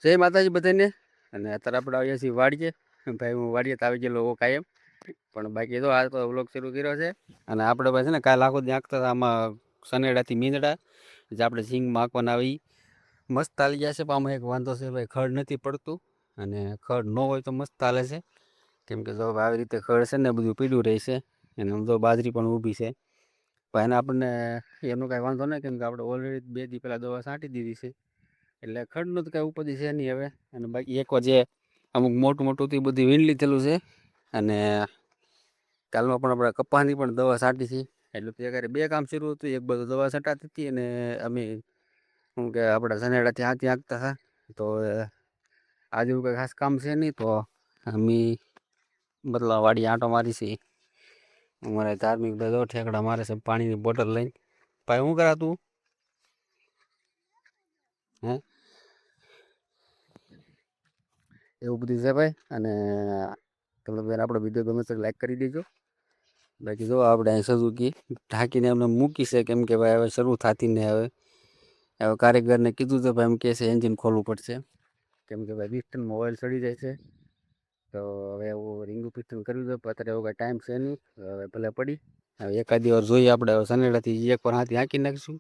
જય માતાજી બધાને. અને અત્યારે આપણે આવ્યા છીએ વાડીએ. ભાઈ હું વાડીએ તો આવી ગયેલો કાયમ, પણ બાકી તો આ તો વ્લોગ શરૂ કર્યો છે. અને આપણે ભાઈ છે ને કાલે આખો દી આંકતા હતા આમાં સનેડાથી મીંદડા, જે આપણે સિંગમાં આંકવાના આવી મસ્ત હાલી ગયા છે. પણ આમાં એક વાંધો છે ભાઈ, ખડ નથી પડતું. અને ખડ ન હોય તો મસ્ત હાલે છે, કેમ કે જો આવી રીતે ખડ છે ને બધું પીડ્યું રહે છે. અને આમ તો બાજરી પણ ઊભી છે, પણ એને આપણને એનો કાંઈ વાંધો નહીં, કેમ કે આપણે ઓલરેડી 2 દી પહેલાં દવા છાંટી દીધી છે. એટલે ખડનું તો કાંઈ ઉપજ છે નહીં હવે. અને બાકી એક જે અમુક મોટું મોટું તે બધી વીણ લીધેલું છે. અને કાલમાં પણ આપણે કપાસની પણ દવા છાંટી હતી. એટલે તે અગારે 2 કામ શરૂ હતું. એક બધું દવા છટાતી હતી, અને અમે શું કે આપણા સનેડાથી હાથી હાંકતા હતા. તો આજે એવું કંઈ ખાસ કામ છે નહીં, તો અમે બદલા વાડી આંટો મારી છે. અમારે ધાર્મિક બધો ઠેકડા મારે છે પાણીની બોટલ લઈને. ભાઈ શું કરા તું? હે એવું બધું છે ભાઈ. અને તમે બેન આપણો વિડીયો ગમે તો લાઈક કરી દેજો. બાકી જો આપણે અહીં સુઝુકી ઢાંકીને એમને મૂકી છે, કેમ કે ભાઈ હવે શરૂ થતી ને હવે કારીગરને કીધું તો ભાઈ એમ કહે છે એન્જિન ખોલવું પડશે, કેમ કે ભાઈ પિસ્ટનમાં ઓઇલ ચડી જાય છે. તો હવે એવું રીંગું પિસ્ટન કર્યું છે, પણ અત્યારે એવો કાંઈ ટાઈમ છે નહીં. હવે ભલે પડી, હવે એકાદી વાર જોઈએ આપણે સનેડાથી એક વાર હાથી હાંકી નાખીશું.